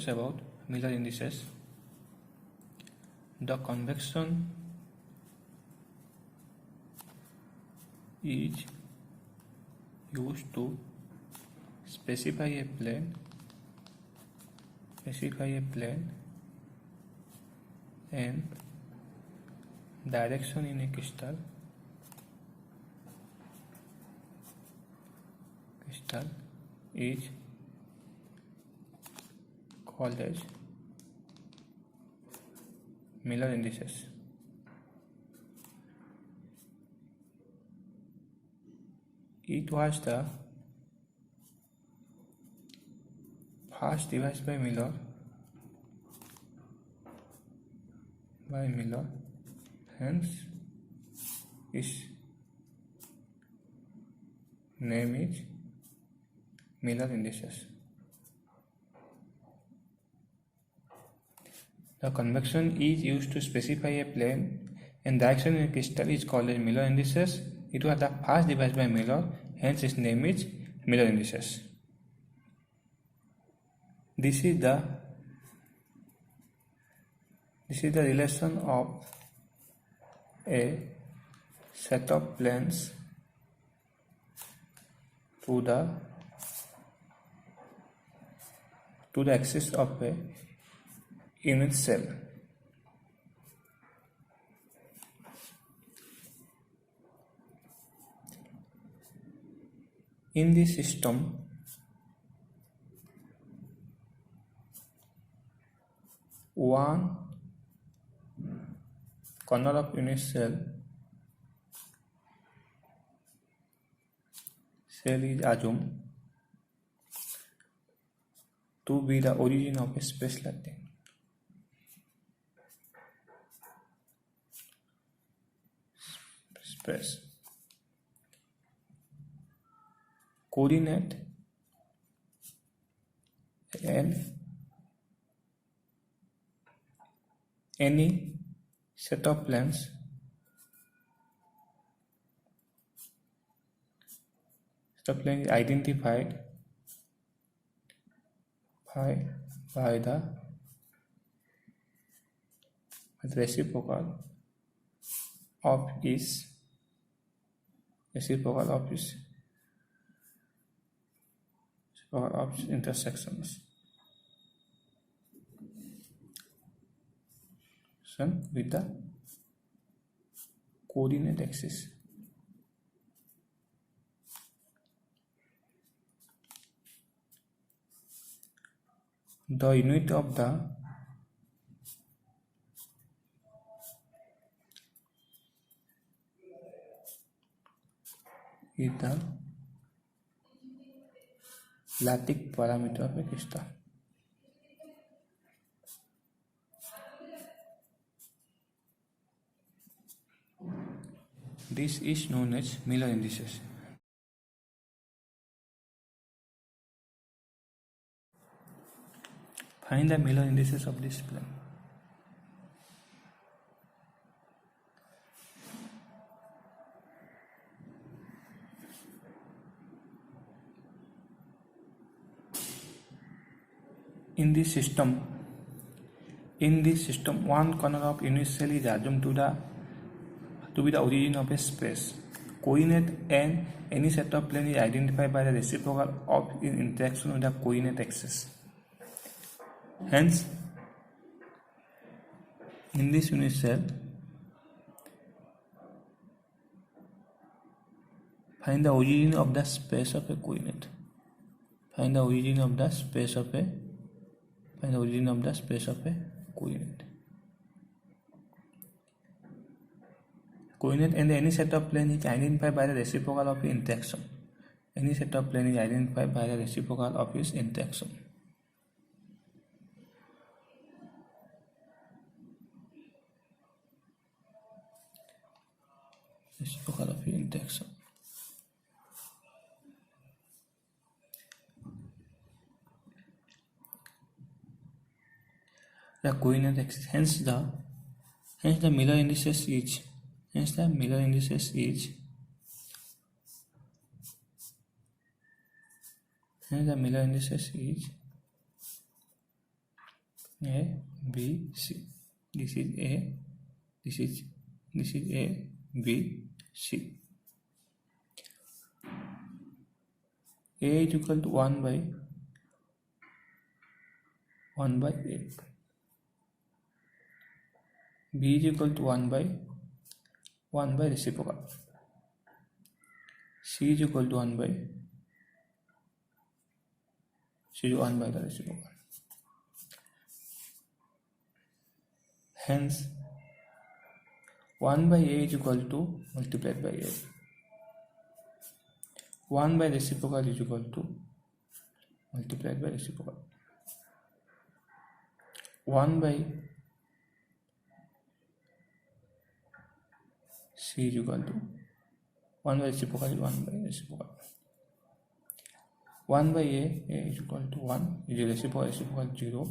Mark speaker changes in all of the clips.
Speaker 1: discuss about Miller indices. The convection is used to specify a plane and direction in a crystal is called as Miller indices. It was the first device by Miller, hence its name is Miller indices. The convection is used to specify a plane and direction in a crystal is called as Miller indices. It was the first device by Miller, hence its name is Miller indices. This is the relation of a set of planes to the axis of a unit cell. In this system, one corner of unit cell is assumed to be the origin of a space like that. Space coordinate and any set of planes is identified by the reciprocal of its intersections with the coordinate axis. The unit of the is the lattice parameter of a crystal. This is known as Miller indices. Find the Miller indices of this plane. In this system, one corner of unit cell is assumed to be the origin of a space. Coordinate and any set of plane is identified by the reciprocal of its interaction with the coordinate axis. Hence, in this unit cell, find the origin of the space of a coordinate. Find the origin of the space of a coordinate. Coordinate and any set of plane is identified by the reciprocal of its interaction. Any set of plane is identified by the reciprocal of its interaction. Reciprocal of its interaction. The coordinate axis. Hence the Miller indices is A, B, C. This is A, this is A, B, C. A is equal to 1 by A. B is equal to 1 by reciprocal. C is equal to 1 by the reciprocal. Hence, 1 by A is equal to multiplied by A. 1 by reciprocal is equal to multiplied by reciprocal. 1 by C is equal to 1 by reciprocal is 1 by reciprocal. 1 by A is equal to 1, is reciprocal 0,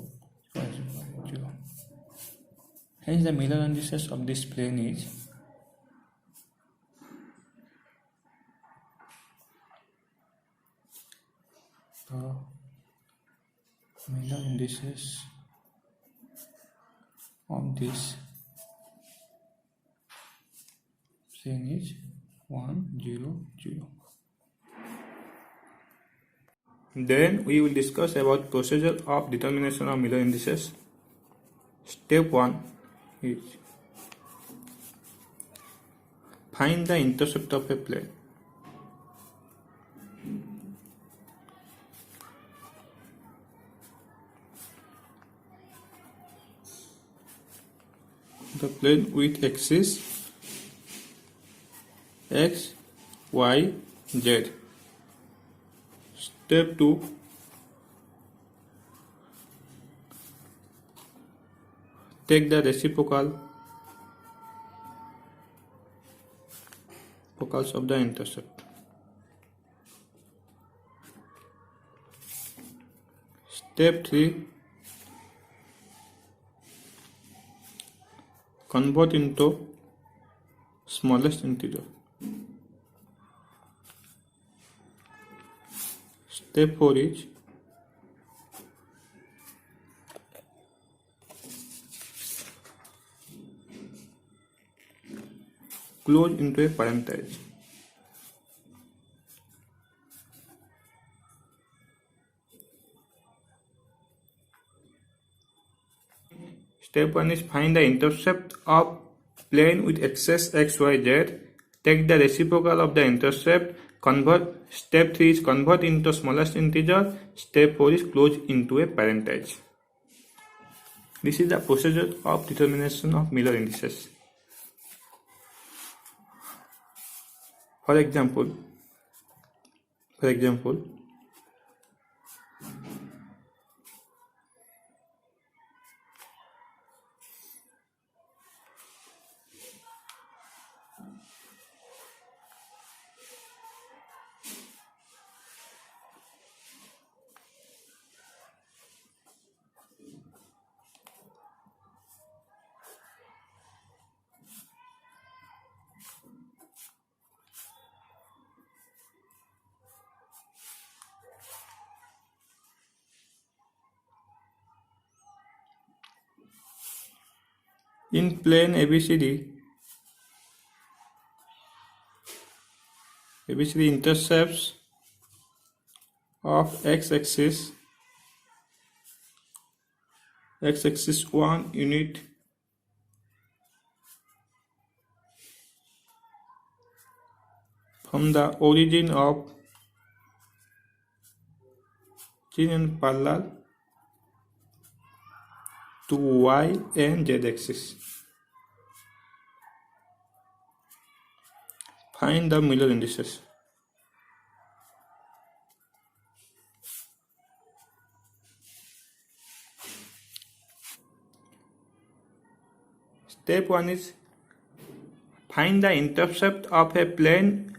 Speaker 1: reciprocal 0. Hence the Miller indices of this plane is the Miller indices of this plane is 1, 0, 0. Then we will discuss about procedure of determination of Miller indices. Step 1 is find the intercept of a plane. The plane with axis x, y, z. Step 2, take the reciprocals of the intercept. Step 3, convert into smallest integer. Step 4 is close into a parenthesis. Step 1 is find the intercept of plane with axis x, y, z. Take the reciprocal of the intercept. Convert. Step 3 is convert into smallest integer. Step 4 is close into a parenthesis. This is the procedure of determination of Miller indices. For example, in plane ABCD intercepts of x-axis 1 unit from the origin of and parallel to y and z axis. Find the Miller indices. Step 1 is find the intercept of a plane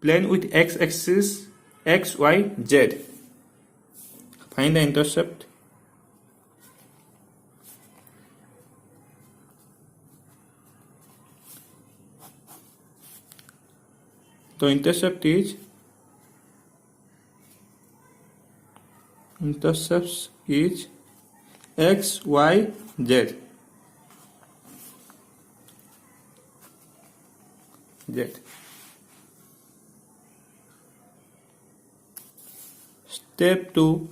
Speaker 1: with x-axis x, y, z. Find the intercept. The intercepts is x, y, z. Step 2.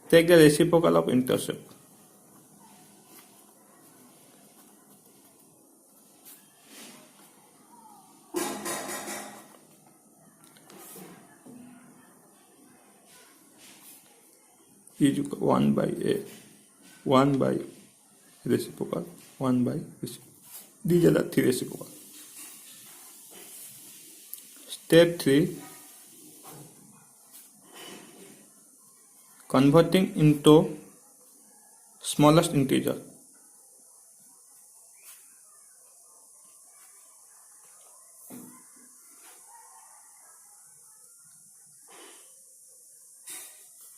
Speaker 1: Take the reciprocal of intercept. Is 1 by a, 1 by reciprocal, 1 by reciprocal. These are the three reciprocal. Step 3. Converting into smallest integer.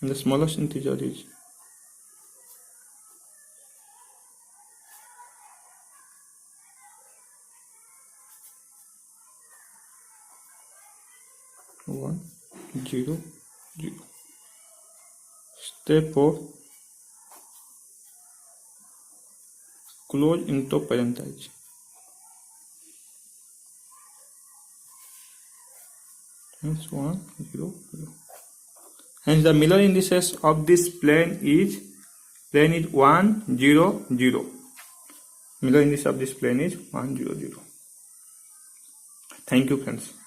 Speaker 1: And the smallest integer is 1, 0, 0. Step 4. Close into parentheses. Hence 1, 0, 0. Hence the Miller indices of this plane is 1, 0, 0. Miller indices of this plane is 1, 0, 0. Thank you, friends.